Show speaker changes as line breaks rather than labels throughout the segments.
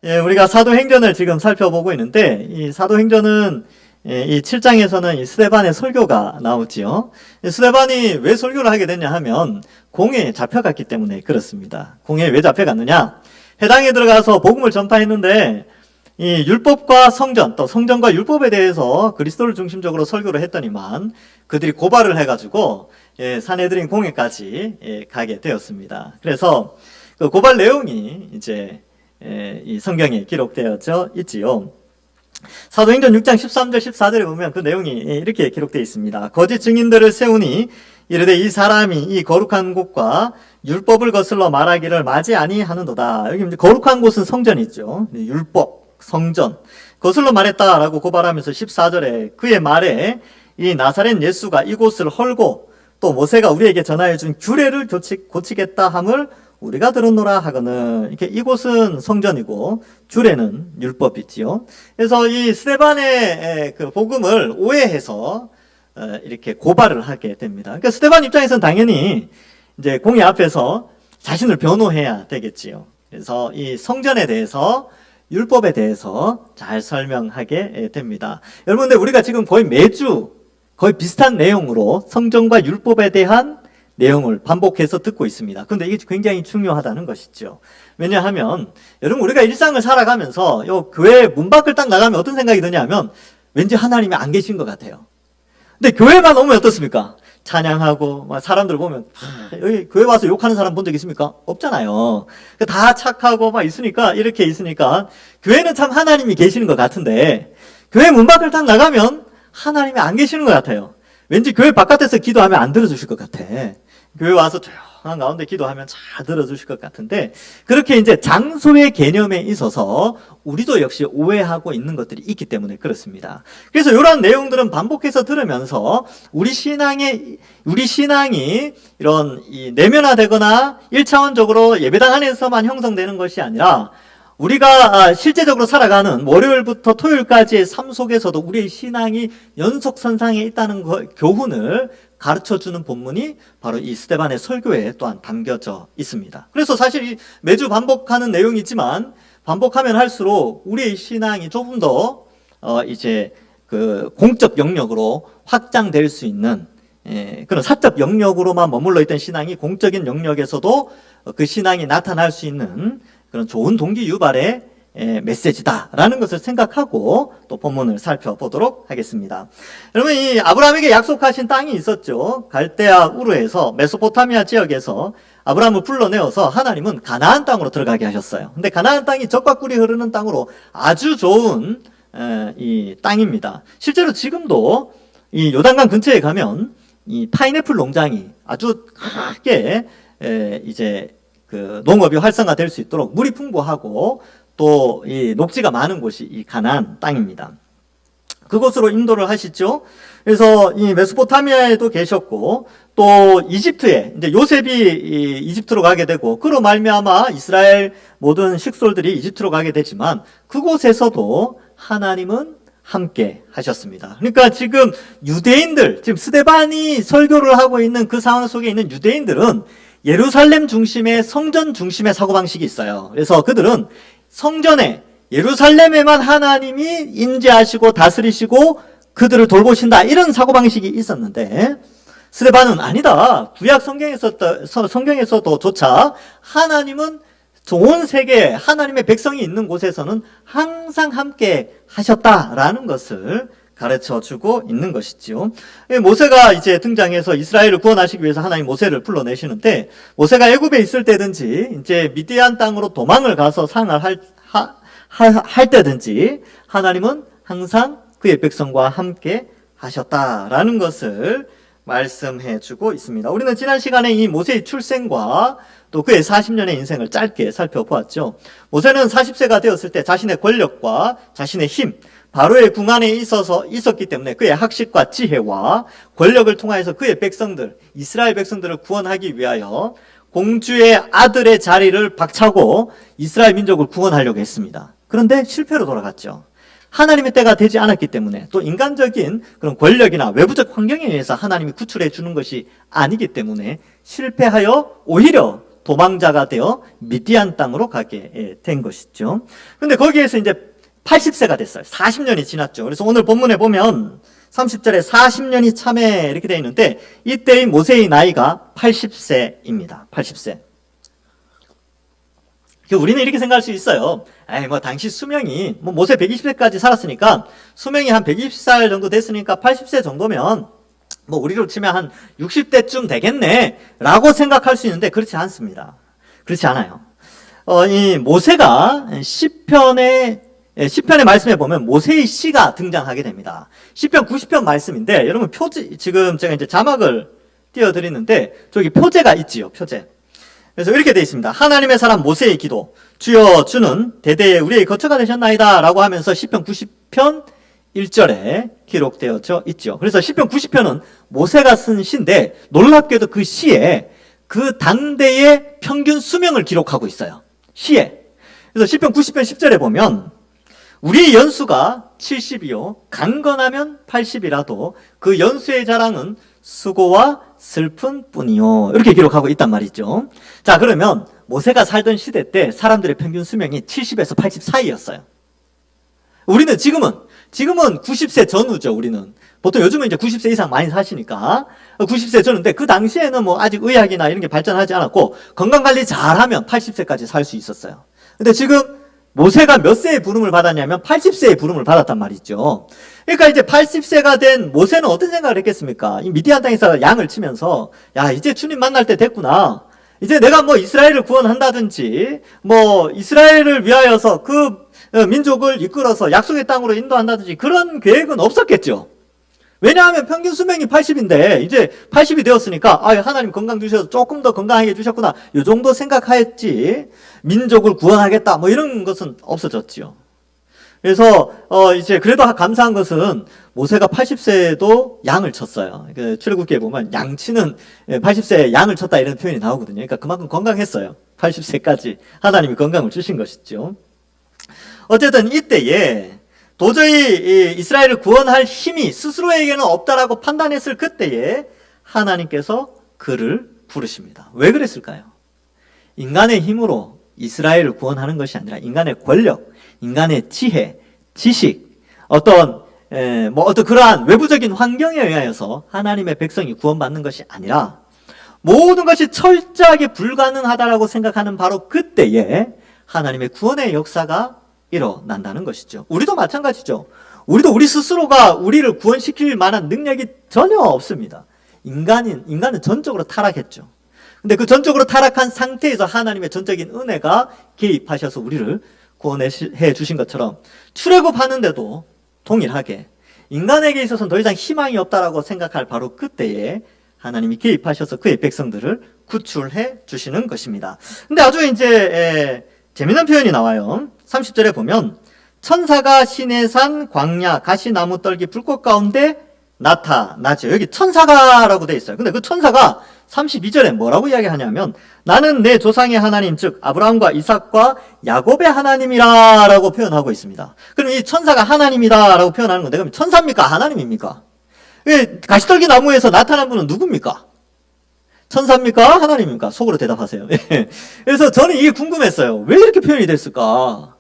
예, 우리가 사도행전을 지금 살펴보고 있는데, 이 사도행전은 이 7장에서는 이 스데반의 설교가 나오지요. 스데반이 왜 설교를 하게 됐냐 하면 공회에 잡혀갔기 때문에 그렇습니다. 공회에 왜 잡혀갔느냐? 회당에 들어가서 복음을 전파했는데 이 율법과 성전, 또 성전과 율법에 대해서 그리스도를 중심적으로 설교를 했더니만 그들이 고발을 해가지고 산헤드린 공회까지 가게 되었습니다. 그래서 그 고발 내용이 이제 이 성경에 기록되어져 있지요. 사도행전 6장 13절 14절에 보면 그 내용이 이렇게 기록되어 있습니다. 거짓 증인들을 세우니 이르되 이 사람이 이 거룩한 곳과 율법을 거슬러 말하기를 마지 아니하는도다. 여기 이제 거룩한 곳은 성전이죠. 율법, 성전 거슬러 말했다라고 고발하면서 14절에 그의 말에 이 나사렛 예수가 이곳을 헐고 또 모세가 우리에게 전하여 준 규례를 고치겠다 함을 우리가 들었노라 하거늘. 이렇게 이곳은 성전이고 규례는 율법이지요. 그래서 이 스데반의 그 복음을 오해해서 이렇게 고발을 하게 됩니다. 그러니까 스데반 입장에서는 당연히 이제 공회 앞에서 자신을 변호해야 되겠지요. 그래서 이 성전에 대해서 율법에 대해서 잘 설명하게 됩니다. 여러분들 우리가 지금 거의 매주 거의 비슷한 내용으로 성전과 율법에 대한 내용을 반복해서 듣고 있습니다. 그런데 이게 굉장히 중요하다는 것이죠. 왜냐하면 여러분 우리가 일상을 살아가면서 요 교회 문 밖을 딱 나가면 어떤 생각이 드냐면 왠지 하나님이 안 계신 것 같아요. 근데 교회만 오면 어떻습니까? 찬양하고 막 사람들 보면 여기 교회 와서 욕하는 사람 본 적 있습니까? 없잖아요. 다 착하고 막 있으니까 이렇게 있으니까 교회는 참 하나님이 계시는 것 같은데 교회 문 밖을 딱 나가면 하나님이 안 계시는 것 같아요. 왠지 교회 바깥에서 기도하면 안 들어주실 것 같아. 교회 와서 조용한 가운데 기도하면 잘 들어주실 것 같은데 그렇게 이제 장소의 개념에 있어서 우리도 역시 오해하고 있는 것들이 있기 때문에 그렇습니다. 그래서 이런 내용들은 반복해서 들으면서 우리 신앙이 이런 내면화되거나 1차원적으로 예배당 안에서만 형성되는 것이 아니라 우리가 실제적으로 살아가는 월요일부터 토요일까지의 삶 속에서도 우리의 신앙이 연속선상에 있다는 교훈을 가르쳐주는 본문이 바로 이 스데반의 설교에 또한 담겨져 있습니다. 그래서 사실 매주 반복하는 내용이지만 반복하면 할수록 우리의 신앙이 조금 더 이제 그 공적 영역으로 확장될 수 있는 그런 사적 영역으로만 머물러 있던 신앙이 공적인 영역에서도 그 신앙이 나타날 수 있는 그런 좋은 동기 유발의 메시지다라는 것을 생각하고 또 본문을 살펴보도록 하겠습니다. 여러분 이 아브라함에게 약속하신 땅이 있었죠. 갈대아 우르에서 메소포타미아 지역에서 아브라함을 불러내어서 하나님은 가나안 땅으로 들어가게 하셨어요. 근데 가나안 땅이 젖과 꿀이 흐르는 땅으로 아주 좋은 이 땅입니다. 실제로 지금도 이 요단강 근처에 가면 이 파인애플 농장이 아주 크게 이제 그 농업이 활성화될 수 있도록 물이 풍부하고 또 이 녹지가 많은 곳이 이 가나안 땅입니다. 그곳으로 인도를 하시죠. 그래서 이 메소포타미아에도 계셨고 또 이집트에 이제 요셉이 이집트로 가게 되고 그로 말미암아 이스라엘 모든 식솔들이 이집트로 가게 되지만 그곳에서도 하나님은 함께 하셨습니다. 그러니까 지금 유대인들, 지금 스데반이 설교를 하고 있는 그 상황 속에 있는 유대인들은 예루살렘 중심의 성전 중심의 사고방식이 있어요. 그래서 그들은 성전에 예루살렘에만 하나님이 임재하시고 다스리시고 그들을 돌보신다 이런 사고방식이 있었는데 스데반은 아니다. 구약 성경에서도조차 하나님은 온 세계에 하나님의 백성이 있는 곳에서는 항상 함께 하셨다라는 것을 가르쳐주고 있는 것이지요. 모세가 이제 등장해서 이스라엘을 구원하시기 위해서 하나님 모세를 불러내시는데 모세가 애굽에 있을 때든지 이제 미디안 땅으로 도망을 가서 생활할 때든지 하나님은 항상 그의 백성과 함께 하셨다라는 것을 말씀해주고 있습니다. 우리는 지난 시간에 이 모세의 출생과 또 그의 40년의 인생을 짧게 살펴보았죠. 모세는 40세가 되었을 때 자신의 권력과 자신의 힘, 바로의 궁 안에 있었기 때문에 그의 학식과 지혜와 권력을 통하여서 그의 백성들, 이스라엘 백성들을 구원하기 위하여 공주의 아들의 자리를 박차고 이스라엘 민족을 구원하려고 했습니다. 그런데 실패로 돌아갔죠. 하나님의 때가 되지 않았기 때문에 또 인간적인 그런 권력이나 외부적 환경에 의해서 하나님이 구출해 주는 것이 아니기 때문에 실패하여 오히려 도망자가 되어 미디안 땅으로 가게 된 것이죠. 근데 거기에서 이제 80세가 됐어요. 40년이 지났죠. 그래서 오늘 본문에 보면 30절에 40년이 참에 이렇게 되어 있는데 이때의 모세의 나이가 80세입니다. 80세. 우리는 이렇게 생각할 수 있어요. 당시 수명이, 모세 120세까지 살았으니까 수명이 한 120살 정도 됐으니까 80세 정도면 우리로 치면 한 60대쯤 되겠네 라고 생각할 수 있는데 그렇지 않습니다. 그렇지 않아요. 이 모세가 시편의 말씀에 보면 모세의 시가 등장하게 됩니다. 시편 90편 말씀인데 여러분 지금 제가 이제 자막을 띄워드리는데 저기 표제가 있지요. 표제. 그래서 이렇게 되어 있습니다. 하나님의 사람 모세의 기도. 주여 주는 대대에 우리의 거처가 되셨나이다 라고 하면서 시편 90편 1절에 기록되어져 있죠. 그래서 시편 90편은 모세가 쓴 시인데 놀랍게도 그 시에 그 당대의 평균 수명을 기록하고 있어요. 시에. 그래서 시편 90편 10절에 보면 우리의 연수가 70이요 강건하면 80이라도 그 연수의 자랑은 수고와 슬픈 뿐이요 이렇게 기록하고 있단 말이죠. 자, 그러면 모세가 살던 시대 때 사람들의 평균 수명이 70에서 80 사이였어요. 우리는 지금은 90세 전후죠. 우리는 보통 요즘은 이제 90세 이상 많이 사시니까 90세 전후인데 그 당시에는 아직 의학이나 이런 게 발전하지 않았고 건강 관리 잘하면 80세까지 살 수 있었어요. 근데 지금 모세가 몇 세의 부름을 받았냐면 80세의 부름을 받았단 말이죠. 그러니까 이제 80세가 된 모세는 어떤 생각을 했겠습니까? 이 미디안 땅에서 양을 치면서 이제 주님 만날 때 됐구나. 이제 내가 이스라엘을 구원한다든지 이스라엘을 위하여서 그 민족을 이끌어서 약속의 땅으로 인도한다든지 그런 계획은 없었겠죠. 왜냐하면 평균 수명이 80인데 이제 80이 되었으니까 하나님 건강 주셔서 조금 더 건강하게 해주셨구나 이 정도 생각했지 민족을 구원하겠다 이런 것은 없어졌지요. 그래서 이제 그래도 감사한 것은 모세가 80세도 양을 쳤어요. 출애굽기에 보면 양치는 80세에 양을 쳤다 이런 표현이 나오거든요. 그러니까 그만큼 건강했어요. 80세까지 하나님이 건강을 주신 것이죠. 어쨌든 이때에 도저히 이스라엘을 구원할 힘이 스스로에게는 없다라고 판단했을 그때에 하나님께서 그를 부르십니다. 왜 그랬을까요? 인간의 힘으로 이스라엘을 구원하는 것이 아니라 인간의 권력, 인간의 지혜, 지식, 어떤 그러한 외부적인 환경에 의하여서 하나님의 백성이 구원받는 것이 아니라 모든 것이 철저하게 불가능하다라고 생각하는 바로 그때에 하나님의 구원의 역사가 일어난다는 것이죠. 우리도 마찬가지죠. 우리도 우리 스스로가 우리를 구원시킬 만한 능력이 전혀 없습니다. 인간은 전적으로 타락했죠. 근데 그 전적으로 타락한 상태에서 하나님의 전적인 은혜가 개입하셔서 우리를 구원해 주신 것처럼 출애굽하는데도 동일하게 인간에게 있어서는 더 이상 희망이 없다라고 생각할 바로 그때에 하나님이 개입하셔서 그의 백성들을 구출해 주시는 것입니다. 근데 아주 이제 재미난 표현이 나와요. 30절에 보면 천사가 시내산 광야 가시나무 떨기 불꽃 가운데 나타나죠. 여기 천사가라고 되어 있어요. 근데 그 천사가 32절에 뭐라고 이야기하냐면 나는 내 조상의 하나님 즉 아브라함과 이삭과 야곱의 하나님이라 라고 표현하고 있습니다. 그럼 이 천사가 하나님이다 라고 표현하는 건데 그럼 천사입니까? 하나님입니까? 가시떨기 나무에서 나타난 분은 누굽니까? 천사입니까? 하나님입니까? 속으로 대답하세요. 그래서 저는 이게 궁금했어요. 왜 이렇게 표현이 됐을까?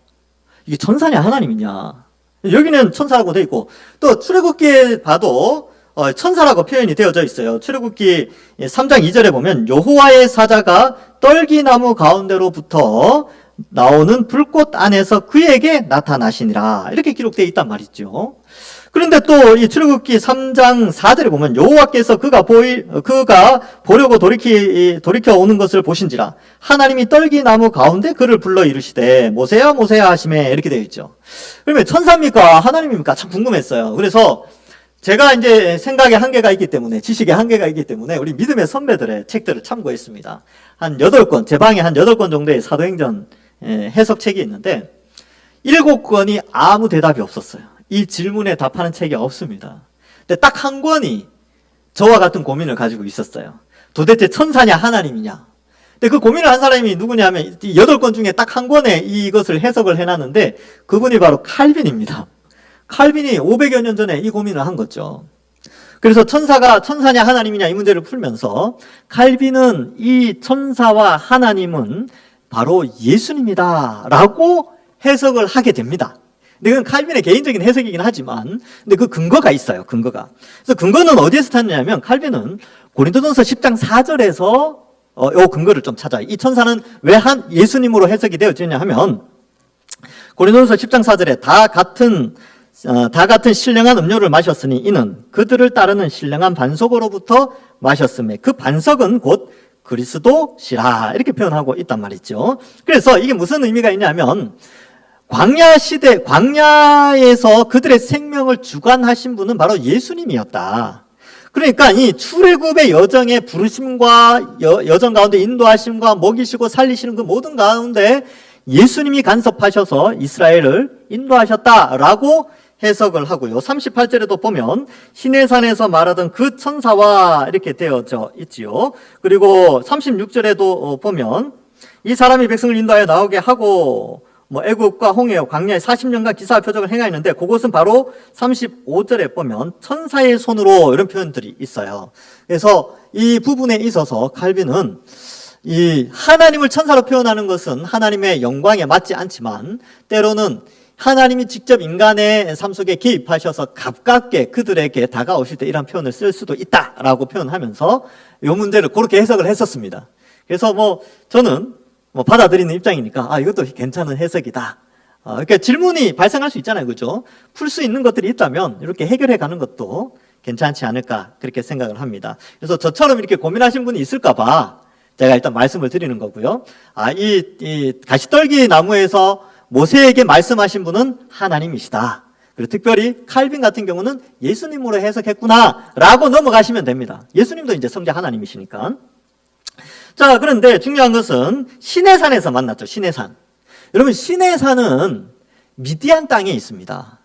이게 천사냐 하나님이냐? 여기는 천사라고 되어 있고 또 출애굽기에 봐도 천사라고 표현이 되어져 있어요. 출애굽기 3장 2절에 보면 여호와의 사자가 떨기나무 가운데로부터 나오는 불꽃 안에서 그에게 나타나시니라 이렇게 기록되어 있단 말이죠. 그런데 또 이 출애굽기 3장 4절에 보면 여호와께서 그가 보려고 돌이켜 오는 것을 보신지라 하나님이 떨기나무 가운데 그를 불러 이르시되 모세야 모세야 하시매 이렇게 되어 있죠. 그러면 천사입니까 하나님입니까? 참 궁금했어요. 그래서 제가 이제 생각의 한계가 있기 때문에 지식의 한계가 있기 때문에 우리 믿음의 선배들의 책들을 참고했습니다. 한 8권 제 방에 한 8권 정도의 사도행전 해석책이 있는데 7권이 아무 대답이 없었어요. 이 질문에 답하는 책이 없습니다. 근데 딱 한 권이 저와 같은 고민을 가지고 있었어요. 도대체 천사냐 하나님이냐. 근데 그 고민을 한 사람이 누구냐면 이 8권 중에 딱 한 권에 이것을 해석을 해놨는데 그분이 바로 칼빈입니다. 칼빈이 500여 년 전에 이 고민을 한 거죠. 그래서 천사냐 하나님이냐 이 문제를 풀면서 칼빈은 이 천사와 하나님은 바로 예수님이다 라고 해석을 하게 됩니다. 근데 그건 칼빈의 개인적인 해석이긴 하지만 근데 그 근거가 있어요. 근거가. 그래서 근거는 어디에서 찾느냐면 칼빈은 고린도전서 10장 4절에서 요 근거를 좀 찾아요. 이 천사는 왜 예수님으로 해석이 되어지냐 하면 고린도전서 10장 4절에 다 같은 신령한 음료를 마셨으니 이는 그들을 따르는 신령한 반석으로부터 마셨음에 그 반석은 곧 그리스도시라 이렇게 표현하고 있단 말이죠. 그래서 이게 무슨 의미가 있냐면 광야 시대, 광야에서 그들의 생명을 주관하신 분은 바로 예수님이었다. 그러니까 이 출애굽의 여정의 부르심과 여정 가운데 인도하심과 먹이시고 살리시는 그 모든 가운데 예수님이 간섭하셔서 이스라엘을 인도하셨다라고 해석을 하고요. 38절에도 보면 시내산에서 말하던 그 천사와 이렇게 되어져 있지요. 그리고 36절에도 보면 이 사람이 백성을 인도하여 나오게 하고 애굽과 홍해, 광야에 40년간 기사와 표적을 행하였는데 그곳은 바로 35절에 보면 천사의 손으로 이런 표현들이 있어요. 그래서 이 부분에 있어서 칼빈은 이 하나님을 천사로 표현하는 것은 하나님의 영광에 맞지 않지만 때로는 하나님이 직접 인간의 삶 속에 개입하셔서 가깝게 그들에게 다가오실 때 이런 표현을 쓸 수도 있다라고 표현하면서 이 문제를 그렇게 해석을 했었습니다. 그래서 저는 받아들이는 입장이니까 이것도 괜찮은 해석이다. 그러니까 질문이 발생할 수 있잖아요, 그죠? 풀 수 있는 것들이 있다면 이렇게 해결해 가는 것도 괜찮지 않을까 그렇게 생각을 합니다. 그래서 저처럼 이렇게 고민하신 분이 있을까봐 제가 일단 말씀을 드리는 거고요. 이 가시떨기 나무에서 모세에게 말씀하신 분은 하나님이시다. 그리고 특별히 칼빈 같은 경우는 예수님으로 해석했구나라고 넘어가시면 됩니다. 예수님도 이제 성자 하나님이시니까. 자, 그런데 중요한 것은 시내산에서 만났죠. 시내산. 여러분, 시내산은 미디안 땅에 있습니다.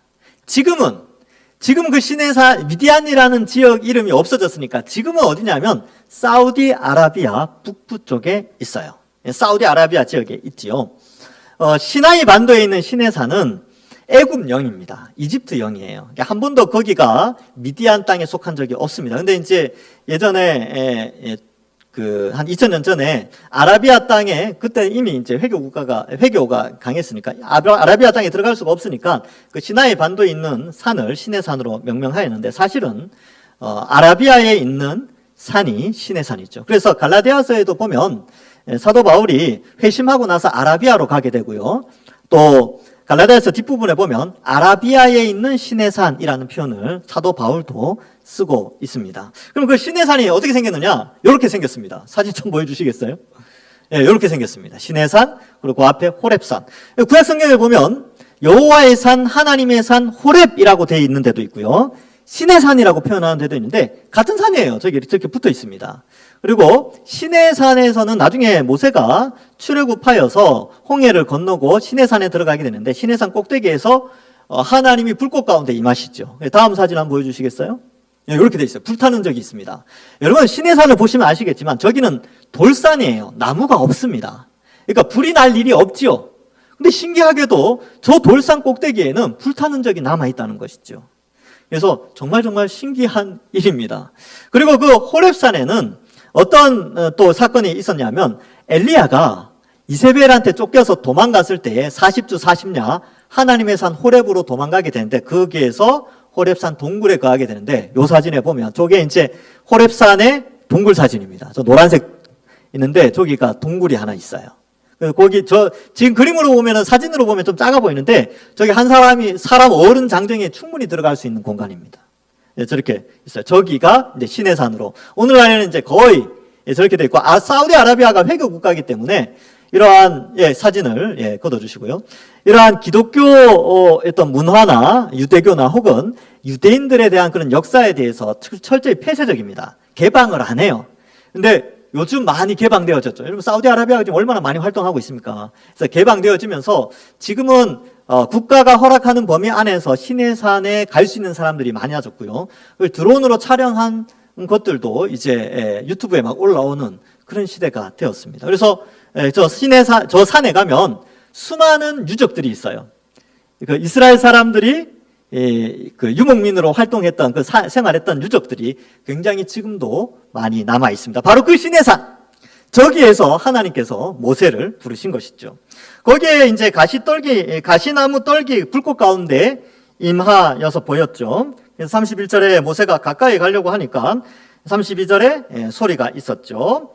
지금 그 시내산, 미디안이라는 지역 이름이 없어졌으니까 지금은 어디냐면 사우디아라비아 북부 쪽에 있어요. 사우디아라비아 지역에 있지요. 시나이 반도에 있는 시내산은 애굽령입니다. 이집트령이에요. 한 번도 거기가 미디안 땅에 속한 적이 없습니다. 근데 이제 예전에 한 2000년 전에 아라비아 땅에 그때 이미 이제 회교가 강했으니까 아라비아 땅에 들어갈 수가 없으니까 그 시나이 반도에 있는 산을 시내산으로 명명하였는데 사실은 아라비아에 있는 산이 시내산이죠. 그래서 갈라디아서에도 보면 사도 바울이 회심하고 나서 아라비아로 가게 되고요. 또 갈라디아서 뒷부분에 보면 아라비아에 있는 시내산이라는 표현을 사도 바울도 쓰고 있습니다. 그럼 그 시내산이 어떻게 생겼느냐? 이렇게 생겼습니다. 사진 좀 보여주시겠어요? 이렇게 생겼습니다. 시내산, 그리고 그 앞에 호렙산. 구약 성경에 보면 여호와의 산, 하나님의 산, 호렙이라고 되어 있는 데도 있고요. 시내산이라고 표현하는 데도 있는데 같은 산이에요. 저기 이렇게 붙어 있습니다. 그리고 시내산에서는 나중에 모세가 출애굽하여서 홍해를 건너고 시내산에 들어가게 되는데 시내산 꼭대기에서 하나님이 불꽃 가운데 임하시죠. 다음 사진 한번 보여주시겠어요? 이렇게 돼 있어요. 불타는 적이 있습니다. 여러분 시내산을 보시면 아시겠지만 저기는 돌산이에요. 나무가 없습니다. 그러니까 불이 날 일이 없지요. 근데 신기하게도 저 돌산 꼭대기에는 불타는 적이 남아있다는 것이죠. 그래서 정말 신기한 일입니다. 그리고 그 호렙산에는 어떤 또 사건이 있었냐면 엘리야가 이세벨한테 쫓겨서 도망갔을 때에 40주 40야 하나님의 산 호렙으로 도망가게 되는데 거기에서 호렙산 동굴에 거하게 되는데 이 사진에 보면 저게 이제 호렙산의 동굴 사진입니다. 저 노란색 있는데 저기가 동굴이 하나 있어요. 거기 지금 그림으로 보면은 사진으로 보면 좀 작아 보이는데 저기 한 사람 어른 장정에 충분히 들어갈 수 있는 공간입니다. 저렇게 있어요. 저기가 이제 시내산으로 오늘날에는 이제 거의 저렇게 돼 있고 사우디아라비아가 회교 국가이기 때문에 이러한 사진을 걷어주시고요. 이러한 기독교 어떤 문화나 유대교나 혹은 유대인들에 대한 그런 역사에 대해서 철저히 폐쇄적입니다. 개방을 안 해요. 근데 요즘 많이 개방되어졌죠. 여러분 사우디아라비아가 지금 얼마나 많이 활동하고 있습니까? 그래서 개방되어지면서 지금은 국가가 허락하는 범위 안에서 시내산에 갈 수 있는 사람들이 많아졌고요. 드론으로 촬영한 것들도 이제 유튜브에 막 올라오는 그런 시대가 되었습니다. 그래서 저 산에 가면 수많은 유적들이 있어요. 그 이스라엘 사람들이 그 유목민으로 활동했던 생활했던 유적들이 굉장히 지금도 많이 남아 있습니다. 바로 그 시내산, 저기에서 하나님께서 모세를 부르신 것이죠. 거기에 이제 가시나무 떨기 불꽃 가운데 임하여서 보였죠. 그래서 31절에 모세가 가까이 가려고 하니까 32절에 소리가 있었죠.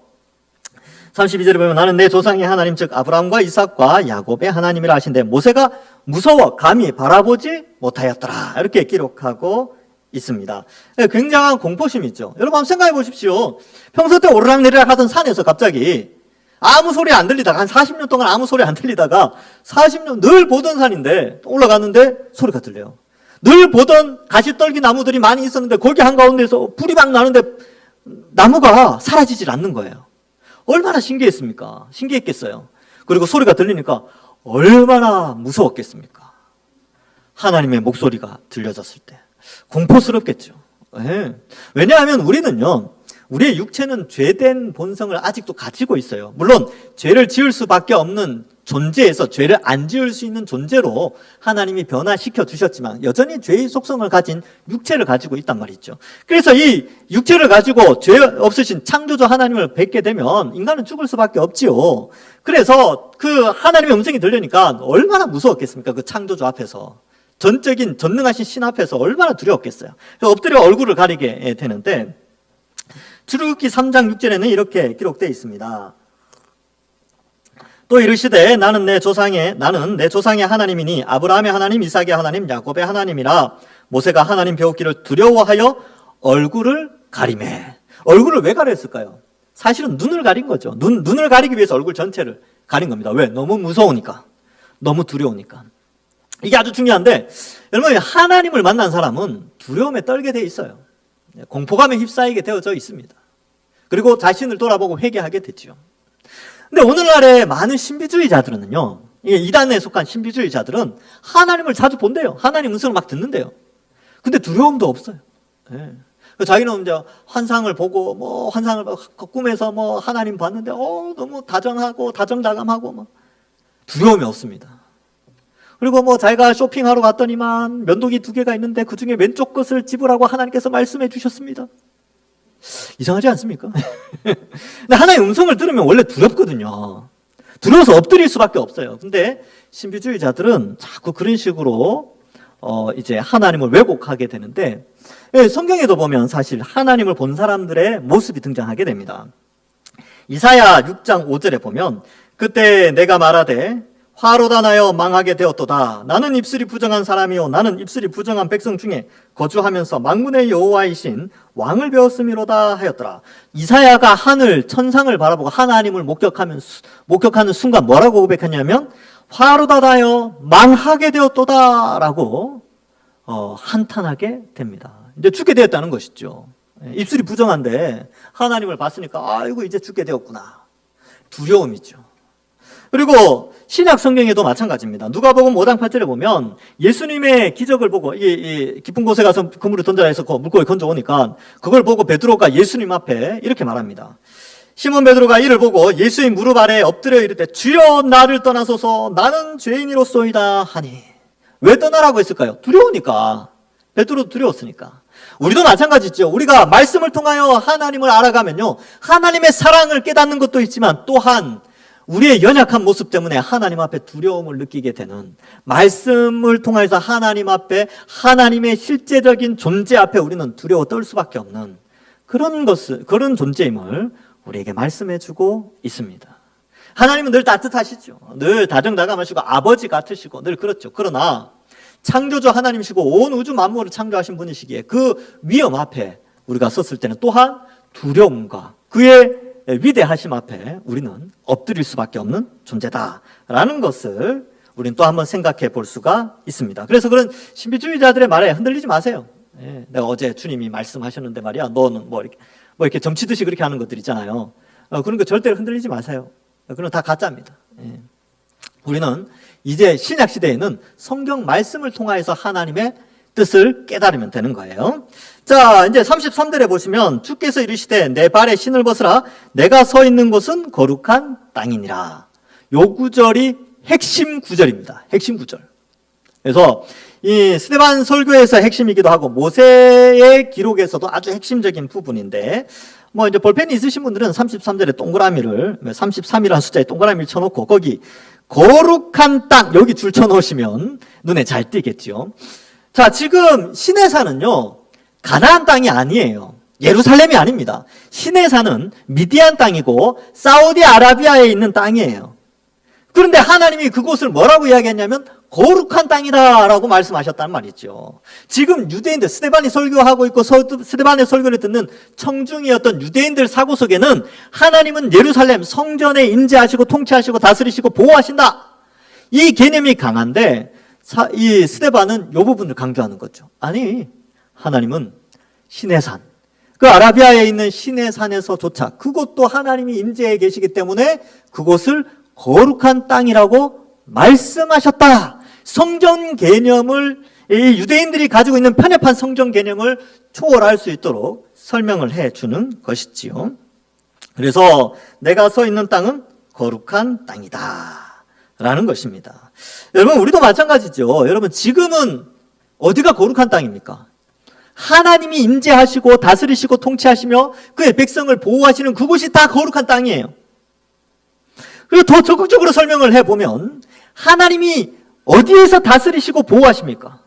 32절에 보면 나는 내 조상의 하나님 즉 아브라함과 이삭과 야곱의 하나님이라 하신데 모세가 무서워 감히 바라보지 못하였더라. 이렇게 기록하고 있습니다. 굉장한 공포심이 있죠. 여러분 한번 생각해 보십시오. 평소 때 오르락내리락 하던 산에서 갑자기 아무 소리 안 들리다가 한 40년 동안 아무 소리 안 들리다가 40년 늘 보던 산인데 올라갔는데 소리가 들려요. 늘 보던 가시떨기 나무들이 많이 있었는데 거기 한가운데서 불이 막 나는데 나무가 사라지질 않는 거예요. 얼마나 신기했습니까? 신기했겠어요. 그리고 소리가 들리니까 얼마나 무서웠겠습니까? 하나님의 목소리가 들려졌을 때 공포스럽겠죠. 네. 왜냐하면 우리는요, 우리의 육체는 죄된 본성을 아직도 가지고 있어요. 물론 죄를 지을 수밖에 없는 존재에서 죄를 안 지을 수 있는 존재로 하나님이 변화시켜 주셨지만 여전히 죄의 속성을 가진 육체를 가지고 있단 말이죠. 그래서 이 육체를 가지고 죄 없으신 창조주 하나님을 뵙게 되면 인간은 죽을 수밖에 없지요. 그래서 그 하나님의 음성이 들리니까 얼마나 무서웠겠습니까? 그 창조주 앞에서. 전적인 전능하신 신 앞에서 얼마나 두려웠겠어요. 엎드려 얼굴을 가리게 되는데 출애굽기 3장 6절에는 이렇게 기록되어 있습니다. 또 이르시되 나는 내 조상의 하나님이니 아브라함의 하나님, 이삭의 하나님, 야곱의 하나님이라. 모세가 하나님 배웠기를 두려워하여 얼굴을 가리매. 얼굴을 왜 가렸을까요? 사실은 눈을 가린 거죠. 눈을 가리기 위해서 얼굴 전체를 가린 겁니다. 왜? 너무 무서우니까. 너무 두려우니까. 이게 아주 중요한데 여러분 하나님을 만난 사람은 두려움에 떨게 돼 있어요. 공포감에 휩싸이게 되어져 있습니다. 그리고 자신을 돌아보고 회개하게 되죠. 근데 오늘날의 많은 신비주의자들은요, 이단에 속한 신비주의자들은 하나님을 자주 본대요. 하나님 음성을 막 듣는데요. 근데 두려움도 없어요. 네. 자기는 이제 환상을 보고 환상을 꿈에서 하나님 봤는데 너무 다정하고 다정다감하고 두려움이 없습니다. 그리고 자기가 쇼핑하러 갔더니만 면도기 2개가 있는데 그 중에 왼쪽 것을 집으라고 하나님께서 말씀해 주셨습니다. 이상하지 않습니까? 근데 하나님의 음성을 들으면 원래 두렵거든요. 두려워서 엎드릴 수밖에 없어요. 근데 신비주의자들은 자꾸 그런 식으로 이제 하나님을 왜곡하게 되는데 성경에도 보면 사실 하나님을 본 사람들의 모습이 등장하게 됩니다. 이사야 6장 5절에 보면 그때 내가 말하되 화로다 나여 망하게 되었도다. 나는 입술이 부정한 사람이요 나는 입술이 부정한 백성 중에 거주하면서 만군의 여호와이신 왕을 배웠음이로다 하였더라. 이사야가 하늘 천상을 바라보고 하나님을 목격하는 순간 뭐라고 고백했냐면 화로다 나여 망하게 되었도다 라고 한탄하게 됩니다. 이제 죽게 되었다는 것이죠. 입술이 부정한데 하나님을 봤으니까 아이고 이제 죽게 되었구나. 두려움이죠. 그리고 신약 성경에도 마찬가지입니다. 누가복음 5장 8절에 보면 예수님의 기적을 보고 이 깊은 곳에 가서 그물을 던져라 해서 그 물고기 건져오니까 그걸 보고 베드로가 예수님 앞에 이렇게 말합니다. 시몬 베드로가 이를 보고 예수의 무릎 아래 엎드려 이르되 주여 나를 떠나소서 나는 죄인이로소이다 하니. 왜 떠나라고 했을까요? 두려우니까. 베드로도 두려웠으니까. 우리도 마찬가지죠. 우리가 말씀을 통하여 하나님을 알아가면요, 하나님의 사랑을 깨닫는 것도 있지만 또한 우리의 연약한 모습 때문에 하나님 앞에 두려움을 느끼게 되는, 말씀을 통해서 하나님 앞에 하나님의 실제적인 존재 앞에 우리는 두려워 떨 수밖에 없는 그런 존재임을 우리에게 말씀해주고 있습니다. 하나님은 늘 따뜻하시죠. 늘 다정다감하시고 아버지 같으시고 늘 그렇죠. 그러나 창조주 하나님이시고 온 우주 만물을 창조하신 분이시기에 그 위험 앞에 우리가 섰을 때는 또한 두려움과 그의 위대하심 앞에 우리는 엎드릴 수밖에 없는 존재다라는 것을 우리는 또 한번 생각해 볼 수가 있습니다. 그래서 그런 신비주의자들의 말에 흔들리지 마세요. 내가 어제 주님이 말씀하셨는데 말이야, 너는 이렇게 점치듯이 그렇게 하는 것들 있잖아요. 그런 거 절대로 흔들리지 마세요. 그건 다 가짜입니다. 우리는 이제 신약 시대에는 성경 말씀을 통하여서 하나님의 뜻을 깨달으면 되는 거예요. 자, 이제 33절에 보시면 주께서 이르시되 내 발에 신을 벗으라 내가 서 있는 곳은 거룩한 땅이니라. 요 구절이 핵심 구절입니다. 핵심 구절. 그래서 이 스데반 설교에서 핵심이기도 하고 모세의 기록에서도 아주 핵심적인 부분인데, 뭐 이제 볼펜이 있으신 분들은 33절에 동그라미를 33이라는 숫자에 동그라미를 쳐놓고 거기 거룩한 땅 여기 줄 쳐놓으시면 눈에 잘 띄겠죠. 자, 지금 시내산은요 가나안 땅이 아니에요. 예루살렘이 아닙니다. 시내산은 미디안 땅이고 사우디아라비아에 있는 땅이에요. 그런데 하나님이 그곳을 뭐라고 이야기했냐면 거룩한 땅이다 라고 말씀하셨단 말이죠. 지금 유대인들, 스데반이 설교하고 있고 스데반의 설교를 듣는 청중이었던 유대인들 사고 속에는 하나님은 예루살렘 성전에 임재하시고 통치하시고 다스리시고 보호하신다, 이 개념이 강한데 이 스데반은 이 부분을 강조하는 거죠. 아니, 하나님은 시내산, 그 아라비아에 있는 시내산에서조차 그곳도 하나님이 임재해 계시기 때문에 그곳을 거룩한 땅이라고 말씀하셨다. 성전 개념을, 이 유대인들이 가지고 있는 편협한 성전 개념을 초월할 수 있도록 설명을 해주는 것이지요. 그래서 내가 서 있는 땅은 거룩한 땅이다 라는 것입니다. 여러분, 우리도 마찬가지죠. 여러분, 지금은 어디가 거룩한 땅입니까? 하나님이 임재하시고 다스리시고 통치하시며 그의 백성을 보호하시는 그곳이 다 거룩한 땅이에요. 그리고 더 적극적으로 설명을 해보면 하나님이 어디에서 다스리시고 보호하십니까?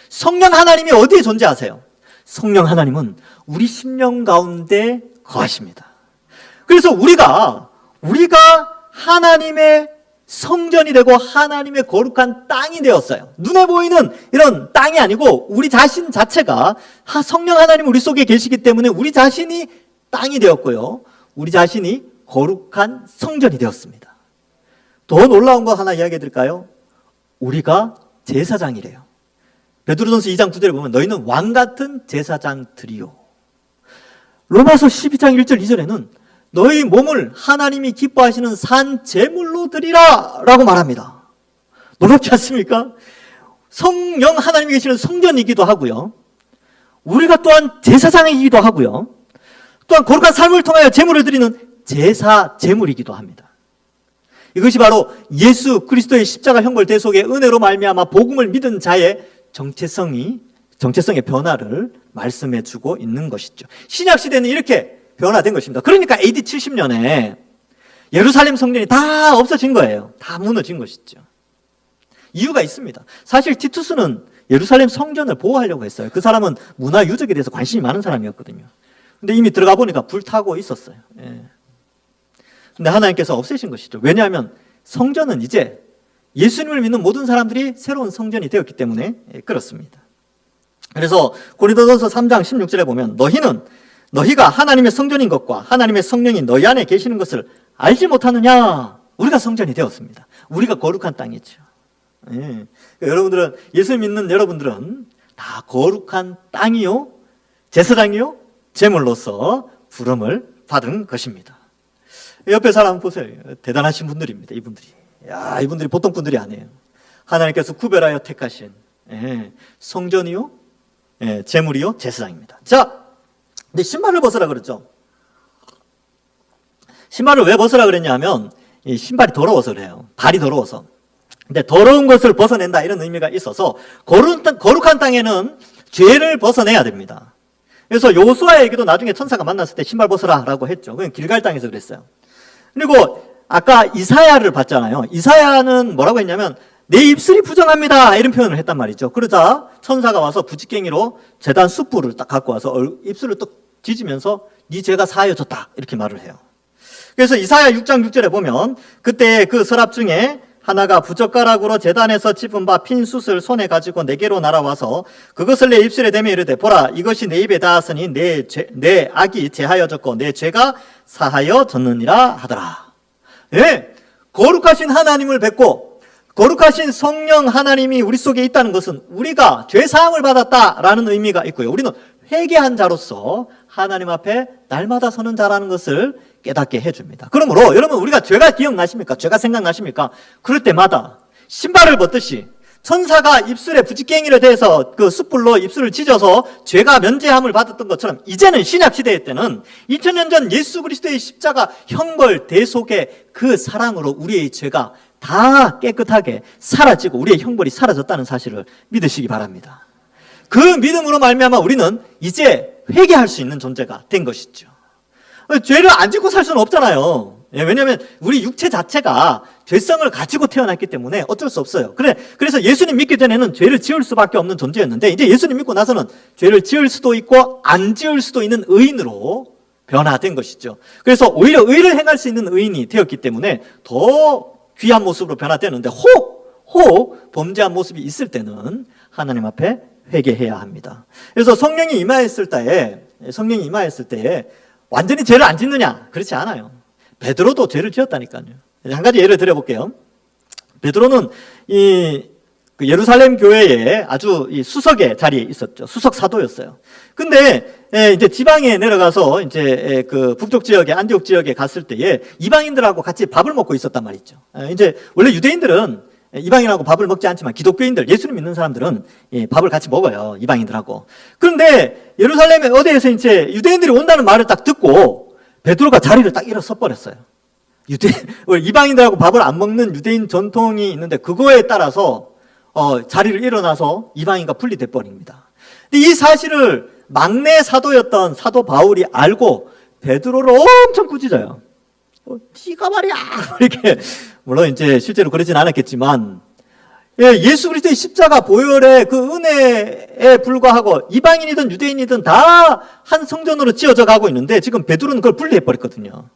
성령 하나님이 어디에 존재하세요? 성령 하나님은 우리 심령 가운데 거하십니다. 그래서 우리가 하나님의 성전이 되고 하나님의 거룩한 땅이 되었어요. 눈에 보이는 이런 땅이 아니고 우리 자신 자체가 성령 하나님 우리 속에 계시기 때문에 우리 자신이 땅이 되었고요, 우리 자신이 거룩한 성전이 되었습니다. 더 놀라운 거 하나 이야기해 드릴까요? 우리가 제사장이래요. 베드로전서 2장 9절에 보면 너희는 왕같은 제사장들이요. 로마서 12장 1절 2절에는 너희 몸을 하나님이 기뻐하시는 산 제물로 드리라 라고 말합니다. 놀랍지 않습니까? 성령 하나님이 계시는 성전이기도 하고요, 우리가 또한 제사장이기도 하고요, 또한 거룩한 삶을 통하여 제물을 드리는 제사 제물이기도 합니다. 이것이 바로 예수 그리스도의 십자가 형벌 대속의 은혜로 말미암아 복음을 믿은 자의 정체성의 변화를 말씀해 주고 있는 것이죠. 신약 시대는 이렇게 변화된 것입니다. 그러니까 AD 70년에 예루살렘 성전이 다 없어진 거예요. 다 무너진 것이죠. 이유가 있습니다. 사실 티투스는 예루살렘 성전을 보호하려고 했어요. 그 사람은 문화 유적에 대해서 관심이 많은 사람이었거든요. 근데 이미 들어가 보니까 불타고 있었어요. 예. 근데 하나님께서 없애신 것이죠. 왜냐하면 성전은 이제 예수님을 믿는 모든 사람들이 새로운 성전이 되었기 때문에 그렇습니다. 그래서 고린도전서 3장 16절에 보면 너희가 하나님의 성전인 것과 하나님의 성령이 너희 안에 계시는 것을 알지 못하느냐. 우리가 성전이 되었습니다. 우리가 거룩한 땅이죠. 예. 여러분들은, 예수 믿는 여러분들은 다 거룩한 땅이요, 제사장이요, 제물로서 부름을 받은 것입니다. 옆에 사람 보세요. 대단하신 분들입니다. 이분들이 보통 분들이 아니에요. 하나님께서 구별하여 택하신 성전이요, 제물이요, 제사장입니다. 자, 근데 신발을 벗으라 그랬죠. 신발을 왜 벗으라 그랬냐 하면 이 신발이 더러워서 그래요. 발이 더러워서. 근데 더러운 것을 벗어낸다, 이런 의미가 있어서 거룩한 땅에는 죄를 벗어내야 됩니다. 그래서 여호수아에게도 나중에 천사가 만났을 때 신발 벗으라 라고 했죠. 그냥 길갈 땅에서 그랬어요. 그리고 아까 이사야를 봤잖아요. 이사야는 뭐라고 했냐면 내 입술이 부정합니다, 이런 표현을 했단 말이죠. 그러자 천사가 와서 부지깽이로 제단 숯불을 딱 갖고 와서 입술을 또 뒤지면서 네 죄가 사하여졌다, 이렇게 말을 해요. 그래서 이사야 6장 6절에 보면 그때 그 서랍 중에 하나가 부젓가락으로 제단에서 짚은 바 핀 숯을 손에 가지고 내게로 날아와서 그것을 내 입술에 대며 이르되 보라, 이것이 내 입에 닿았으니 내 악이 제하여졌고 내 죄가 사하여졌느니라 하더라. 예, 거룩하신 하나님을 뵙고 거룩하신 성령 하나님이 우리 속에 있다는 것은 우리가 죄사함을 받았다라는 의미가 있고요, 우리는 회개한 자로서 하나님 앞에 날마다 서는 자라는 것을 깨닫게 해줍니다. 그러므로 여러분, 우리가 죄가 기억나십니까? 죄가 생각나십니까? 그럴 때마다 신발을 벗듯이 천사가 입술에 부지깽이를 대서 그 숯불로 입술을 찢어서 죄가 면제함을 받았던 것처럼 이제는 신약시대 때는 2000년 전 예수 그리스도의 십자가 형벌 대속의 그 사랑으로 우리의 죄가 다 깨끗하게 사라지고 우리의 형벌이 사라졌다는 사실을 믿으시기 바랍니다. 그 믿음으로 말미암아 우리는 이제 회개할 수 있는 존재가 된 것이죠. 죄를 안 짓고 살 수는 없잖아요. 왜냐하면 우리 육체 자체가 죄성을 가지고 태어났기 때문에 어쩔 수 없어요. 그래서 예수님 믿기 전에는 죄를 지을 수밖에 없는 존재였는데 이제 예수님 믿고 나서는 죄를 지을 수도 있고 안 지을 수도 있는 의인으로 변화된 것이죠. 그래서 오히려 의를 행할 수 있는 의인이 되었기 때문에 더 귀한 모습으로 변화되는데 혹 범죄한 모습이 있을 때는 하나님 앞에 회개해야 합니다. 그래서 성령이 임하였을 때에 완전히 죄를 안 짓느냐? 그렇지 않아요. 베드로도 죄를 지었다니까요. 한 가지 예를 들어볼게요. 베드로는 그 예루살렘 교회에 아주 수석의 자리에 있었죠. 수석 사도였어요. 근데 이제 지방에 내려가서 이제 그 북쪽 지역에 안디옥 지역에 갔을 때에 이방인들하고 같이 밥을 먹고 있었단 말이죠. 이제 원래 유대인들은 이방인하고 밥을 먹지 않지만 기독교인들, 예수님 믿는 사람들은 밥을 같이 먹어요. 이방인들하고. 그런데 예루살렘에 어디에서 이제 유대인들이 온다는 말을 딱 듣고 베드로가 자리를 딱 일어서 버렸어요. 이방인들하고 밥을 안 먹는 유대인 전통이 있는데 그거에 따라서 자리를 일어나서 이방인과 분리돼 버립니다. 근데 이 사실을 막내 사도였던 사도 바울이 알고 베드로를 엄청 꾸짖어요. 네가 말이야 이렇게. 물론 이제 실제로 그러진 않았겠지만 예수 그리스도의 십자가 보혈의 그 은혜에 불과하고 이방인이든 유대인이든 다 한 성전으로 지어져 가고 있는데 지금 베드로는 그걸 분리해 버렸거든요.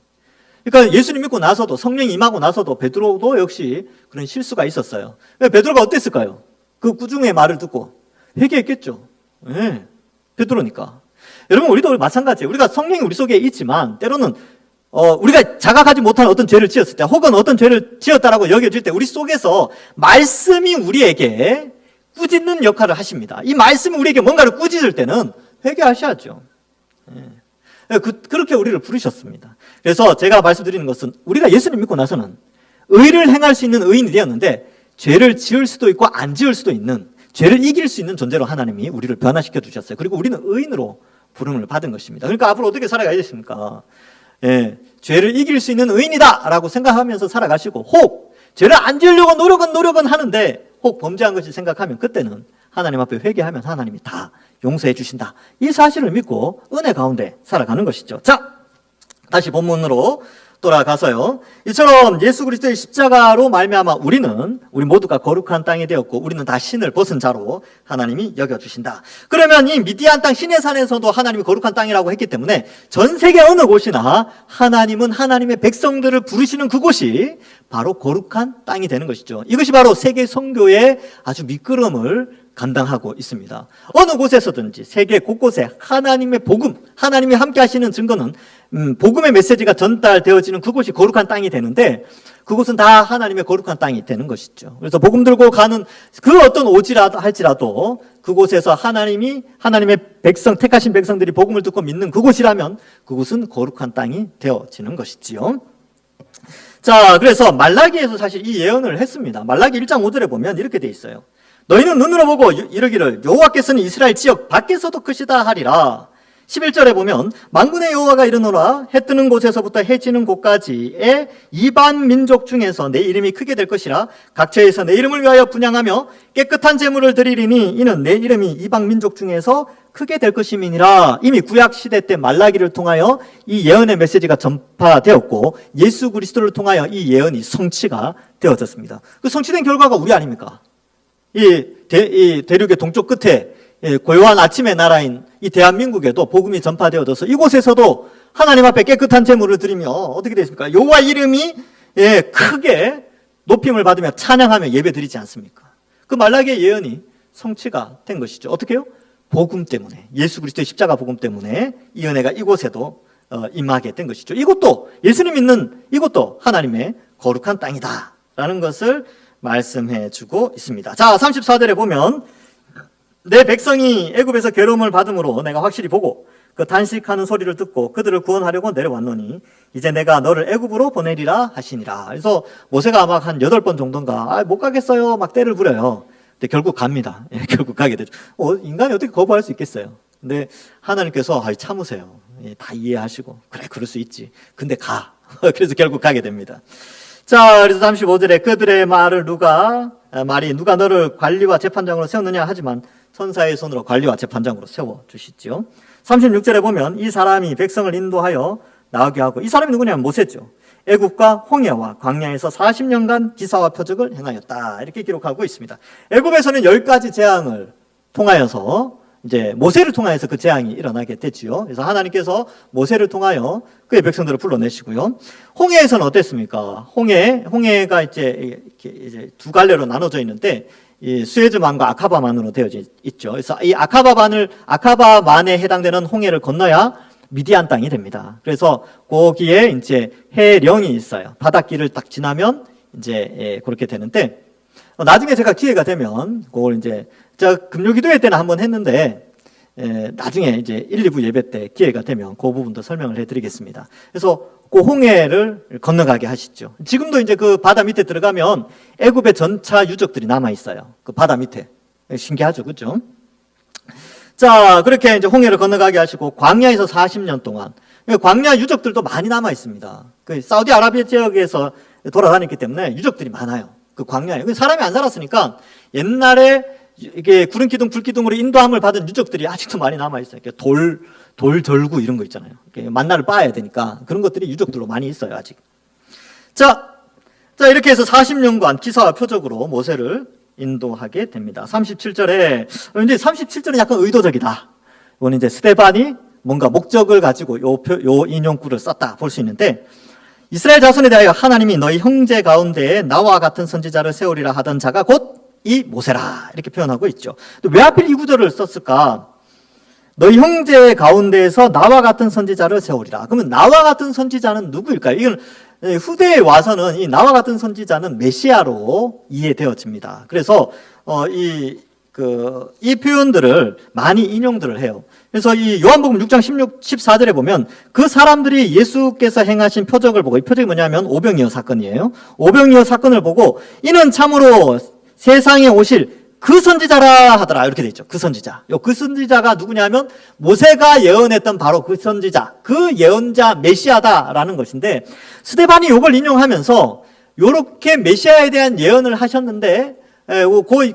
그러니까 예수님 믿고 나서도 성령이 임하고 나서도 베드로도 역시 그런 실수가 있었어요. 베드로가 어땠을까요? 그 꾸중의 말을 듣고 회개했겠죠. 베드로니까. 여러분 우리도 마찬가지예요. 우리가 성령이 우리 속에 있지만 때로는 우리가 자각하지 못한 어떤 죄를 지었을 때 혹은 어떤 죄를 지었다라고 여겨질 때 우리 속에서 말씀이 우리에게 꾸짖는 역할을 하십니다. 이 말씀이 우리에게 뭔가를 꾸짖을 때는 회개하셔야죠. 그렇게 우리를 부르셨습니다. 그래서 제가 말씀드리는 것은 우리가 예수님 믿고 나서는 의를 행할 수 있는 의인이 되었는데 죄를 지을 수도 있고 안 지을 수도 있는 죄를 이길 수 있는 존재로 하나님이 우리를 변화시켜 주셨어요. 그리고 우리는 의인으로 부름을 받은 것입니다. 그러니까 앞으로 어떻게 살아가야겠습니까? 죄를 이길 수 있는 의인이다 라고 생각하면서 살아가시고 혹 죄를 안 지으려고 노력은 하는데 혹 범죄한 것이 생각하면 그때는 하나님 앞에 회개하면 하나님이 다 용서해 주신다. 이 사실을 믿고 은혜 가운데 살아가는 것이죠. 자, 다시 본문으로 돌아가서요. 이처럼 예수 그리스도의 십자가로 말미암아 우리 모두가 거룩한 땅이 되었고 우리는 다 신을 벗은 자로 하나님이 여겨주신다. 그러면 이 미디안 땅 시내산에서도 하나님이 거룩한 땅이라고 했기 때문에 전 세계 어느 곳이나 하나님은 하나님의 백성들을 부르시는 그곳이 바로 거룩한 땅이 되는 것이죠. 이것이 바로 세계 선교의 아주 미끄럼을 감당하고 있습니다. 어느 곳에서든지 세계 곳곳에 하나님의 복음, 하나님이 함께 하시는 증거는 복음의 메시지가 전달되어지는 그곳이 거룩한 땅이 되는데 그곳은 다 하나님의 거룩한 땅이 되는 것이죠. 그래서 복음 들고 가는 그 어떤 오지라도 할지라도 그곳에서 하나님의 택하신 백성들이 복음을 듣고 믿는 그곳이라면 그곳은 거룩한 땅이 되어지는 것이지요. 자, 그래서 말라기에서 사실 이 예언을 했습니다. 말라기 1장 5절에 보면 이렇게 돼 있어요. 너희는 눈으로 보고 이르기를 여호와께서는 이스라엘 지역 밖에서도 크시다 하리라. 11절에 보면 만군의 여호와가 이르노라 해 뜨는 곳에서부터 해 지는 곳까지의 이방 민족 중에서 내 이름이 크게 될 것이라 각처에서 내 이름을 위하여 분향하며 깨끗한 제물을 드리리니 이는 내 이름이 이방 민족 중에서 크게 될 것임이니라. 이미 구약 시대 때 말라기를 통하여 이 예언의 메시지가 전파되었고 예수 그리스도를 통하여 이 예언이 성취가 되어졌습니다. 그 성취된 결과가 우리 아닙니까? 이 대륙의 동쪽 끝에 고요한 아침의 나라인 이 대한민국에도 복음이 전파되어져서 이곳에서도 하나님 앞에 깨끗한 제물을 드리며 어떻게 되십니까? 여호와 이름이 크게 높임을 받으며 찬양하며 예배드리지 않습니까? 그 말라기의 예언이 성취가 된 것이죠. 어떻게요? 복음 때문에, 예수 그리스도의 십자가 복음 때문에 이 은혜가 이곳에도 임하게 된 것이죠. 이것도 예수님 믿는 이것도 하나님의 거룩한 땅이다라는 것을 말씀해 주고 있습니다. 자, 34절에 보면 내 백성이 애굽에서 괴로움을 받음으로 내가 확실히 보고 그 단식하는 소리를 듣고 그들을 구원하려고 내려왔노니 이제 내가 너를 애굽으로 보내리라 하시니라. 그래서 모세가 막 한 8번 정도인가 못 가겠어요 막 떼를 부려요. 근데 결국 갑니다. 결국 가게 되죠. 인간이 어떻게 거부할 수 있겠어요. 근데 하나님께서 참으세요. 다 이해하시고 그래 그럴 수 있지. 근데 가. 그래서 결국 가게 됩니다. 자, 그래서 35절에 그들의 말이 누가 너를 관리와 재판장으로 세웠느냐 하지만 천사의 손으로 관리와 재판장으로 세워주시죠. 36절에 보면 이 사람이 백성을 인도하여 나오게 하고, 이 사람이 누구냐면 모세죠. 애굽과 홍해와 광야에서 40년간 기사와 표적을 행하였다, 이렇게 기록하고 있습니다. 애굽에서는 10가지 재앙을 통하여서 이제 모세를 통하여서 그 재앙이 일어나게 됐지요. 그래서 하나님께서 모세를 통하여 그의 백성들을 불러내시고요. 홍해에서는 어땠습니까? 홍해가 이제 두 갈래로 나눠져 있는데, 이 수에즈만과 아카바만으로 되어져 있죠. 그래서 이 아카바만에 해당되는 홍해를 건너야 미디안 땅이 됩니다. 그래서 거기에 이제 해령이 있어요. 바닷길을 딱 지나면 이제 그렇게 되는데, 나중에 제가 기회가 되면 그걸 이제 제가 금요기도회 때는 한번 했는데, 나중에 이제 1, 2부 예배 때 기회가 되면 그 부분도 설명을 해드리겠습니다. 그래서 그 홍해를 건너가게 하시죠. 지금도 이제 그 바다 밑에 들어가면 애굽의 전차 유적들이 남아 있어요. 그 바다 밑에. 신기하죠, 그렇죠? 자, 그렇게 이제 홍해를 건너가게 하시고 광야에서 40년 동안, 광야 유적들도 많이 남아 있습니다. 그 사우디아라비아 지역에서 돌아다녔기 때문에 유적들이 많아요. 그 광야에. 사람이 안 살았으니까 옛날에 이게 구름 기둥, 불 기둥으로 인도함을 받은 유적들이 아직도 많이 남아 있어요. 돌 절구 이런 거 있잖아요. 만나를 빻아야 되니까 그런 것들이 유적들로 많이 있어요, 아직. 자, 이렇게 해서 40년간 기사와 표적으로 모세를 인도하게 됩니다. 37절에, 이제 37절은 약간 의도적이다. 이건 이제 스데반이 뭔가 목적을 가지고 요 인용구를 썼다 볼 수 있는데, 이스라엘 자손에 대하여 하나님이 너희 형제 가운데에 나와 같은 선지자를 세우리라 하던 자가 곧 이 모세라, 이렇게 표현하고 있죠. 왜 하필 이 구절을 썼을까? 너희 형제 가운데에서 나와 같은 선지자를 세우리라. 그러면 나와 같은 선지자는 누구일까요? 이건 후대에 와서는 이 나와 같은 선지자는 메시아로 이해되어집니다. 그래서 이 표현들을 많이 인용들을 해요. 그래서 이 요한복음 6장 14절에 보면 그 사람들이 예수께서 행하신 표적을 보고, 이 표적이 뭐냐면 오병이어 사건이에요. 오병이어 사건을 보고 이는 참으로 세상에 오실 그 선지자라 하더라, 이렇게 돼 있죠. 그 선지자. 그 선지자가 누구냐면 모세가 예언했던 바로 그 선지자, 그 예언자 메시아다라는 것인데, 스데반이 이걸 인용하면서 이렇게 메시아에 대한 예언을 하셨는데,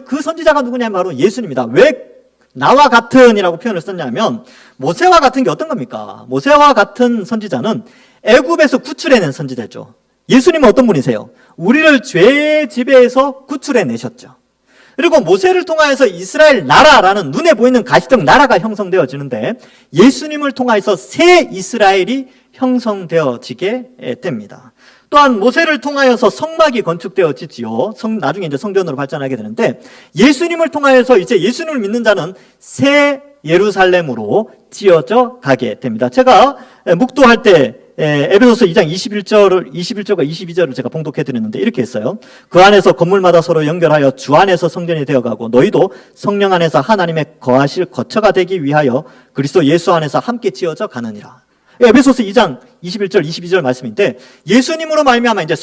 그 선지자가 누구냐면 바로 예수님이다. 왜 나와 같은이라고 표현을 썼냐면, 모세와 같은 게 어떤 겁니까? 모세와 같은 선지자는 애굽에서 구출해낸 선지자죠. 예수님은 어떤 분이세요? 우리를 죄의 지배에서 구출해내셨죠. 그리고 모세를 통하여서 이스라엘 나라라는 눈에 보이는 가시적 나라가 형성되어지는데, 예수님을 통하여서 새 이스라엘이 형성되어지게 됩니다. 또한 모세를 통하여서 성막이 건축되어지지요. 나중에 이제 성전으로 발전하게 되는데, 예수님을 통하여서 이제 예수님을 믿는 자는 새 예루살렘으로 지어져 가게 됩니다. 제가 묵도할 때 에베소서 2장 21절과 22절을 제가 봉독해 드렸는데 이렇게 했어요. 그 안에서 건물마다 서로 연결하여 주 안에서 성전이 되어가고 너희도 성령 안에서 하나님의 거하실 거처가 되기 위하여 그리스도 예수 안에서 함께 지어져 가느니라. 에베소서 2장 21절 22절 말씀인데, 예수님으로 말미암아 이제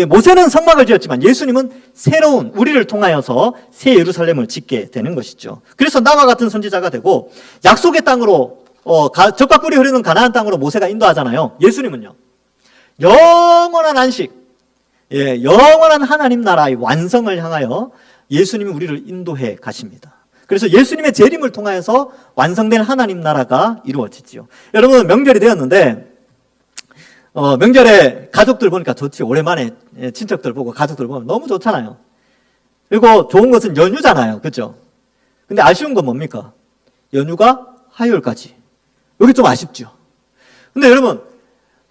모세는 성막을 지었지만 예수님은 새로운 우리를 통하여서 새 예루살렘을 짓게 되는 것이죠. 그래서 나와 같은 선지자가 되고, 약속의 땅으로 젖과 꿀이 흐르는 가나안 땅으로 모세가 인도하잖아요. 예수님은요, 영원한 안식, 영원한 하나님 나라의 완성을 향하여 예수님이 우리를 인도해 가십니다. 그래서 예수님의 재림을 통하여서 완성된 하나님 나라가 이루어지지요. 여러분, 명절이 되었는데 명절에 가족들 보니까 좋지. 오랜만에 친척들 보고 가족들 보면 너무 좋잖아요. 그리고 좋은 것은 연휴잖아요, 그렇죠? 근데 아쉬운 건 뭡니까? 연휴가 화요일까지. 여기 좀 아쉽죠. 근데 여러분,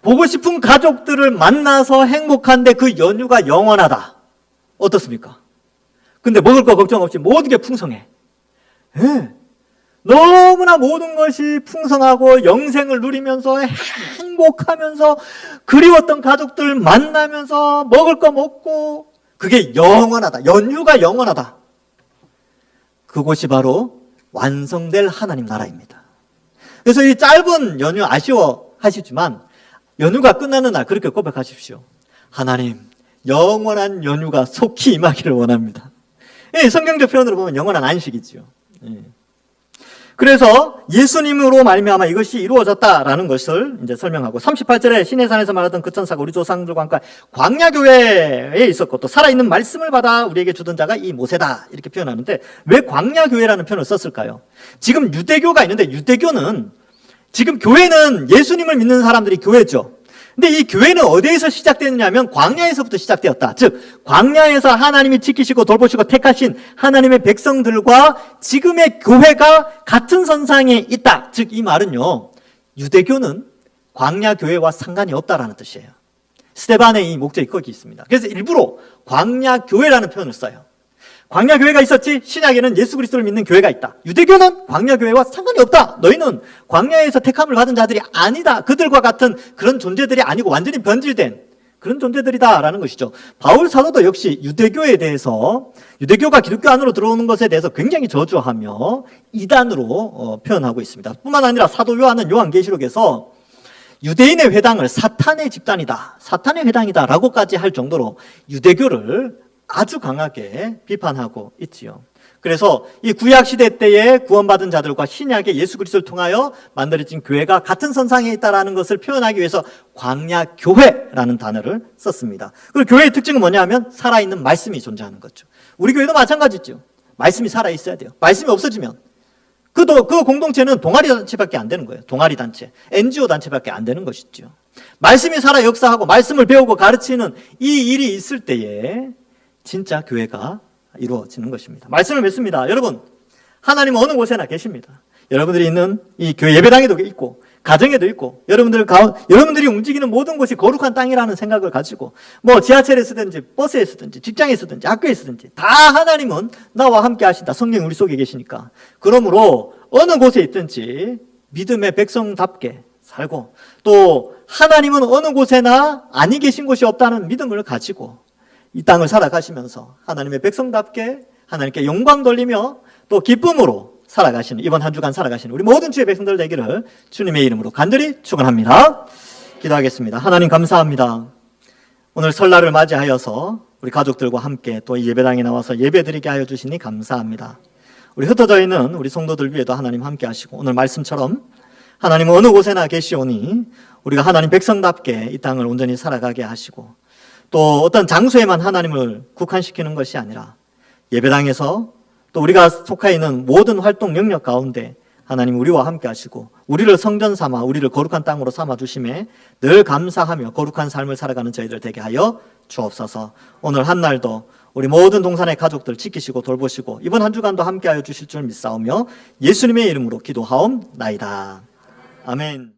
보고 싶은 가족들을 만나서 행복한데 그 연휴가 영원하다. 어떻습니까? 근데 먹을 거 걱정 없이 모든 게 풍성해. 너무나 모든 것이 풍성하고 영생을 누리면서 행복하면서 그리웠던 가족들 만나면서 먹을 거 먹고, 그게 영원하다. 연휴가 영원하다. 그곳이 바로 완성될 하나님 나라입니다. 그래서 이 짧은 연휴 아쉬워하시지만 연휴가 끝나는 날 그렇게 고백하십시오. 하나님, 영원한 연휴가 속히 임하기를 원합니다. 성경적 표현으로 보면 영원한 안식이지요. 그래서 예수님으로 말미암아 이것이 이루어졌다라는 것을 이제 설명하고 38절에 시내산에서 말하던 그 천사가 우리 조상들과 함께 광야교회에 있었고 또 살아있는 말씀을 받아 우리에게 주던 자가 이 모세다 이렇게 표현하는데 왜 광야교회라는 표현을 썼을까요? 지금 유대교가 있는데 유대교는 지금 교회는 예수님을 믿는 사람들이 교회죠. 근데 이 교회는 어디에서 시작됐느냐면 광야에서부터 시작되었다. 즉 광야에서 하나님이 지키시고 돌보시고 택하신 하나님의 백성들과 지금의 교회가 같은 선상에 있다. 즉 이 말은요, 유대교는 광야 교회와 상관이 없다라는 뜻이에요. 스데반의 이 목적이 거기 있습니다. 그래서 일부러 광야 교회라는 표현을 써요. 광야 교회가 있었지 신약에는 예수 그리스도를 믿는 교회가 있다. 유대교는 광야 교회와 상관이 없다. 너희는 광야에서 택함을 받은 자들이 아니다. 그들과 같은 그런 존재들이 아니고 완전히 변질된 그런 존재들이다라는 것이죠. 바울 사도도 역시 유대교에 대해서 유대교가 기독교 안으로 들어오는 것에 대해서 굉장히 저주하며 이단으로 표현하고 있습니다. 뿐만 아니라 사도 요한은 요한계시록에서 유대인의 회당을 사탄의 집단이다. 사탄의 회당이다라고까지 할 정도로 유대교를 아주 강하게 비판하고 있지요. 그래서 이 구약시대 때에 구원받은 자들과 신약의 예수 그리스도를 통하여 만들어진 교회가 같은 선상에 있다는 것을 표현하기 위해서 광야교회라는 단어를 썼습니다. 그리고 교회의 특징은 뭐냐 하면 살아있는 말씀이 존재하는 거죠. 우리 교회도 마찬가지죠. 말씀이 살아있어야 돼요. 말씀이 없어지면 그 공동체는 동아리 단체밖에 안 되는 거예요. 동아리 단체, NGO 단체밖에 안 되는 것이죠. 말씀이 살아 역사하고 말씀을 배우고 가르치는 이 일이 있을 때에 진짜 교회가 이루어지는 것입니다. 말씀을 맺습니다. 여러분, 하나님은 어느 곳에나 계십니다. 여러분들이 있는 이 교회 예배당에도 있고 가정에도 있고 여러분들이 움직이는 모든 곳이 거룩한 땅이라는 생각을 가지고 뭐 지하철에 쓰든지 버스에 쓰든지 직장에 쓰든지 학교에 쓰든지 다 하나님은 나와 함께 하신다. 성령이 우리 속에 계시니까. 그러므로 어느 곳에 있든지 믿음의 백성답게 살고 또 하나님은 어느 곳에나 아니 계신 곳이 없다는 믿음을 가지고 이 땅을 살아가시면서 하나님의 백성답게 하나님께 영광 돌리며 또 기쁨으로 살아가시는 이번 한 주간 살아가시는 우리 모든 주의 백성들 되기를 주님의 이름으로 간절히 축원합니다. 기도하겠습니다. 하나님 감사합니다. 오늘 설날을 맞이하여서 우리 가족들과 함께 또 이 예배당에 나와서 예배드리게 하여 주시니 감사합니다. 우리 흩어져 있는 우리 성도들 위에도 하나님 함께 하시고 오늘 말씀처럼 하나님은 어느 곳에나 계시오니 우리가 하나님 백성답게 이 땅을 온전히 살아가게 하시고 또 어떤 장소에만 하나님을 국한시키는 것이 아니라 예배당에서 또 우리가 속해 있는 모든 활동 영역 가운데 하나님 우리와 함께 하시고 우리를 성전 삼아 우리를 거룩한 땅으로 삼아 주심에 늘 감사하며 거룩한 삶을 살아가는 저희들 되게 하여 주옵소서. 오늘 한 날도 우리 모든 동산의 가족들 지키시고 돌보시고 이번 한 주간도 함께 하여 주실 줄 믿사오며 예수님의 이름으로 기도하옵나이다. 아멘.